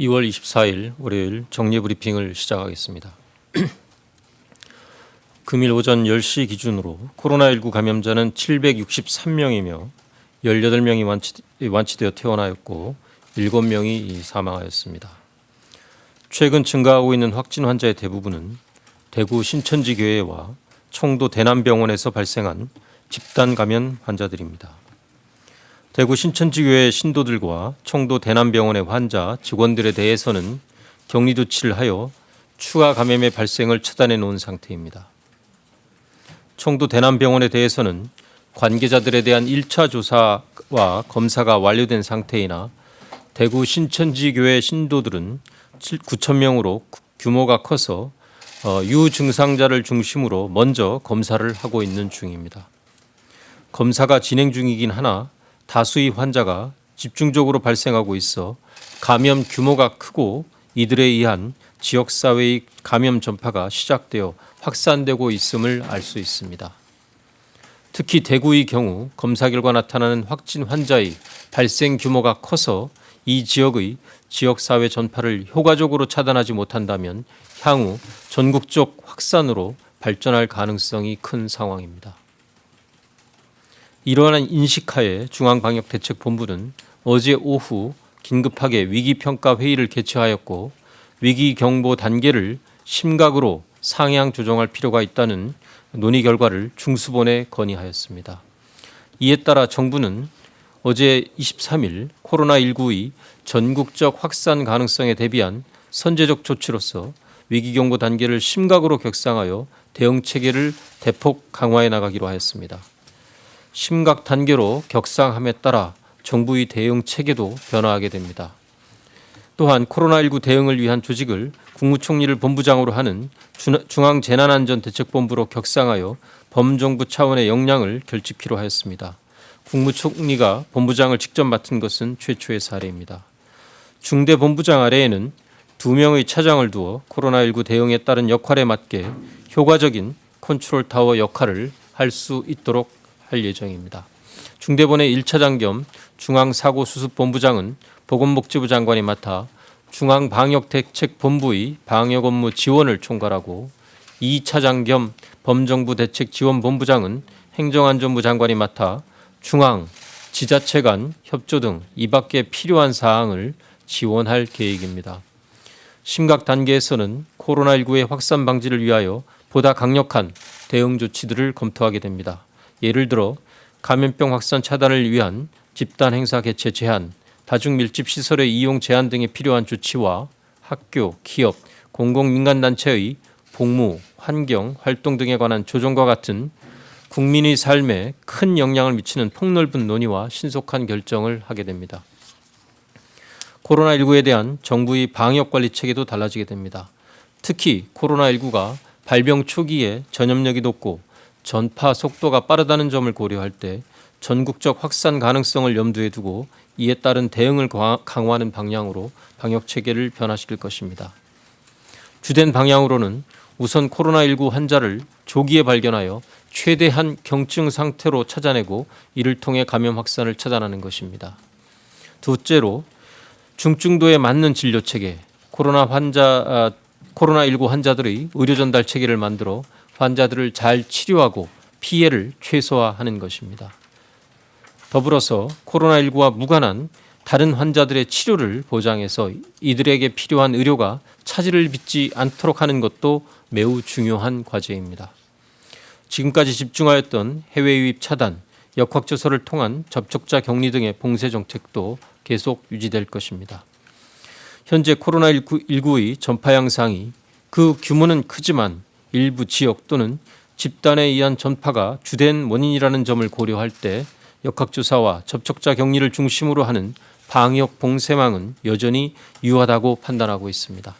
2월 24일 월요일 정례 브리핑을 시작하겠습니다. 금일 오전 10시 기준으로 코로나19 감염자는 763명이며 18명이 완치되어 퇴원하였고 7명이 사망하였습니다. 최근 증가하고 있는 확진 환자의 대부분은 대구 신천지 교회와 청도 대남병원에서 발생한 집단 감염 환자들입니다. 대구 신천지교회 신도들과 청도 대남병원의 환자, 직원들에 대해서는 격리 조치를 하여 추가 감염의 발생을 차단해 놓은 상태입니다. 청도 대남병원에 대해서는 관계자들에 대한 1차 조사와 검사가 완료된 상태이나 대구 신천지교회 신도들은 9천 명으로 규모가 커서 유증상자를 중심으로 먼저 검사를 하고 있는 중입니다. 검사가 진행 중이긴 하나 다수의 환자가 집중적으로 발생하고 있어 감염 규모가 크고 이들에 의한 지역사회의 감염 전파가 시작되어 확산되고 있음을 알 수 있습니다. 특히 대구의 경우 검사 결과 나타나는 확진 환자의 발생 규모가 커서 이 지역의 지역사회 전파를 효과적으로 차단하지 못한다면 향후 전국적 확산으로 발전할 가능성이 큰 상황입니다. 이러한 인식하에 중앙방역대책본부는 어제 오후 긴급하게 위기평가 회의를 개최하였고 위기경보 단계를 심각으로 상향 조정할 필요가 있다는 논의 결과를 중수본에 건의하였습니다. 이에 따라 정부는 어제 23일 코로나19의 전국적 확산 가능성에 대비한 선제적 조치로서 위기경보 단계를 심각으로 격상하여 대응 체계를 대폭 강화해 나가기로 하였습니다. 심각 단계로 격상함에 따라 정부의 대응 체계도 변화하게 됩니다. 또한 코로나19 대응을 위한 조직을 국무총리를 본부장으로 하는 중앙재난안전대책본부로 격상하여 범정부 차원의 역량을 결집키로 하였습니다. 국무총리가 본부장을 직접 맡은 것은 최초의 사례입니다. 중대본부장 아래에는 2명의 차장을 두어 코로나19 대응에 따른 역할에 맞게 효과적인 컨트롤타워 역할을 할 수 있도록 할 예정입니다. 중대본의 1차장 겸 중앙사고수습본부장은 보건복지부 장관이 맡아 중앙방역대책본부의 방역업무 지원을 총괄하고 2차장 겸 범정부 대책지원본부장은 행정안전부 장관이 맡아 중앙, 지자체 간 협조 등 이 밖에 필요한 사항을 지원할 계획입니다. 심각 단계에서는 코로나19의 확산 방지를 위하여 보다 강력한 대응 조치들을 검토하게 됩니다. 예를 들어 감염병 확산 차단을 위한 집단 행사 개최 제한, 다중밀집 시설의 이용 제한 등에 필요한 조치와 학교, 기업, 공공민간단체의 복무, 환경, 활동 등에 관한 조정과 같은 국민의 삶에 큰 영향을 미치는 폭넓은 논의와 신속한 결정을 하게 됩니다. 코로나19에 대한 정부의 방역관리 체계도 달라지게 됩니다. 특히 코로나19가 발병 초기에 전염력이 높고 전파 속도가 빠르다는 점을 고려할 때 전국적 확산 가능성을 염두에 두고 이에 따른 대응을 강화하는 방향으로 방역 체계를 변화시킬 것입니다. 주된 방향으로는 우선 코로나19 환자를 조기에 발견하여 최대한 경증 상태로 찾아내고 이를 통해 감염 확산을 차단하는 것입니다. 둘째로 중증도에 맞는 진료 체계, 코로나19 환자들의 의료 전달 체계를 만들어 환자들을 잘 치료하고 피해를 최소화하는 것입니다. 더불어서 코로나19와 무관한 다른 환자들의 치료를 보장해서 이들에게 필요한 의료가 차질을 빚지 않도록 하는 것도 매우 중요한 과제입니다. 지금까지 집중하였던 해외 유입 차단, 역학조사를 통한 접촉자 격리 등의 봉쇄 정책도 계속 유지될 것입니다. 현재 코로나19의 전파 양상이 그 규모는 크지만 일부 지역 또는 집단에 의한 전파가 주된 원인이라는 점을 고려할 때 역학조사와 접촉자 격리를 중심으로 하는 방역 봉쇄망은 여전히 유효하다고 판단하고 있습니다.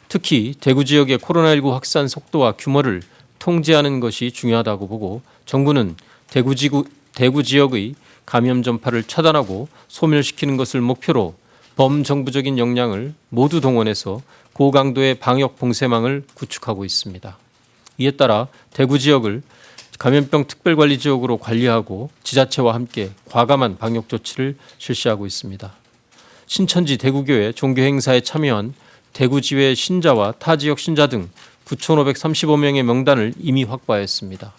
특히 대구 지역의 코로나19 확산 속도와 규모를 통제하는 것이 중요하다고 보고 정부는 대구 지역의 감염 전파를 차단하고 소멸시키는 것을 목표로 범정부적인 역량을 모두 동원해서 고강도의 방역 봉쇄망을 구축하고 있습니다. 이에 따라 대구 지역을 감염병 특별관리지역으로 관리하고 지자체와 함께 과감한 방역 조치를 실시하고 있습니다. 신천지 대구교회 종교 행사에 참여한 대구지회 신자와 타 지역 신자 등 9,535명의 명단을 이미 확보하였습니다.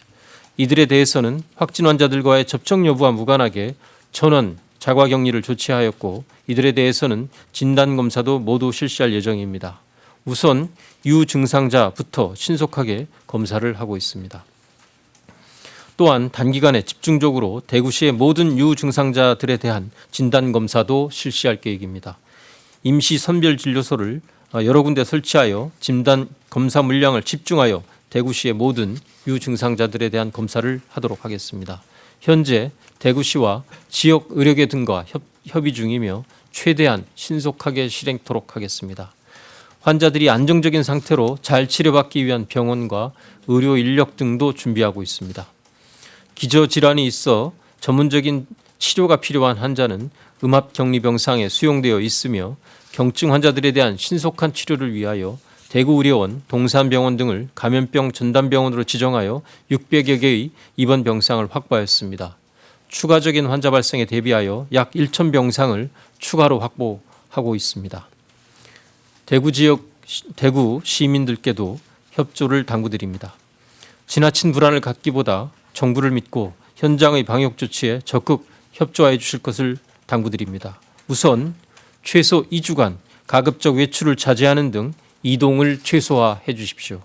이들에 대해서는 확진 환자들과의 접촉 여부와 무관하게 전원 자가격리를 조치하였고 이들에 대해서는 진단검사도 모두 실시할 예정입니다. 우선 유증상자부터 신속하게 검사를 하고 있습니다. 또한 단기간에 집중적으로 대구시의 모든 유증상자들에 대한 진단검사도 실시할 계획입니다. 임시 선별진료소를 여러 군데 설치하여 진단검사 물량을 집중하여 대구시의 모든 유증상자들에 대한 검사를 하도록 하겠습니다. 현재 대구시와 지역 의료계 등과 협의 중이며 최대한 신속하게 실행토록 하겠습니다. 환자들이 안정적인 상태로 잘 치료받기 위한 병원과 의료 인력 등도 준비하고 있습니다. 기저질환이 있어 전문적인 치료가 필요한 환자는 음압격리병상에 수용되어 있으며 경증 환자들에 대한 신속한 치료를 위하여 대구의료원, 동산병원 등을 감염병 전담병원으로 지정하여 600여 개의 입원 병상을 확보하였습니다. 추가적인 환자 발생에 대비하여 약 1,000 병상을 추가로 확보하고 있습니다. 대구 시민들께도 협조를 당부드립니다. 지나친 불안을 갖기보다 정부를 믿고 현장의 방역 조치에 적극 협조해 주실 것을 당부드립니다. 우선 최소 2주간 가급적 외출을 자제하는 등 이동을 최소화해 주십시오.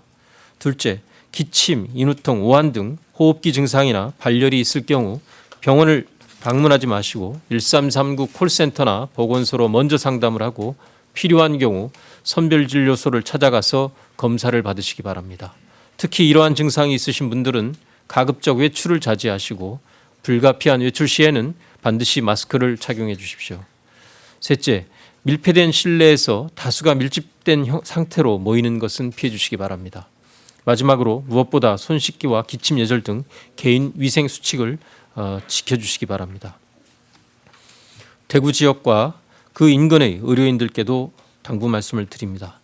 둘째, 기침, 인후통, 오한 등 호흡기 증상이나 발열이 있을 경우 병원을 방문하지 마시고 1339 콜센터나 보건소로 먼저 상담을 하고 필요한 경우 선별진료소를 찾아가서 검사를 받으시기 바랍니다. 특히 이러한 증상이 있으신 분들은 가급적 외출을 자제하시고 불가피한 외출 시에는 반드시 마스크를 착용해 주십시오. 셋째, 밀폐된 실내에서 다수가 밀집된 상태로 모이는 것은 피해 주시기 바랍니다. 마지막으로 무엇보다 손 씻기와 기침 예절 등 개인 위생 수칙을 지켜주시기 바랍니다. 대구 지역과 그 인근의 의료인들께도 당부 말씀을 드립니다.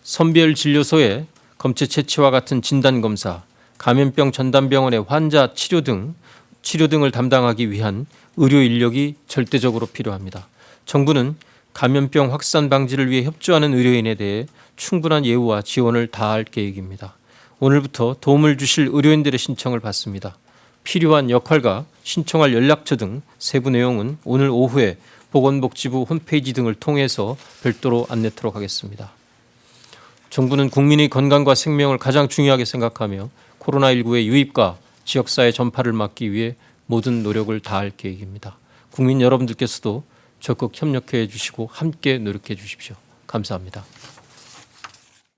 선별진료소의 검체 채취와 같은 진단검사, 감염병 전담병원의 환자 치료 등을 담당하기 위한 의료 인력이 절대적으로 필요합니다. 정부는 감염병 확산 방지를 위해 협조하는 의료인에 대해 충분한 예우와 지원을 다할 계획입니다. 오늘부터 도움을 주실 의료인들의 신청을 받습니다. 필요한 역할과 신청할 연락처 등 세부 내용은 오늘 오후에 보건복지부 홈페이지 등을 통해서 별도로 안내토록 하겠습니다. 정부는 국민의 건강과 생명을 가장 중요하게 생각하며 코로나19의 유입과 지역사회 전파를 막기 위해 모든 노력을 다할 계획입니다. 국민 여러분들께서도 적극 협력해 주시고 함께 노력해 주십시오. 감사합니다.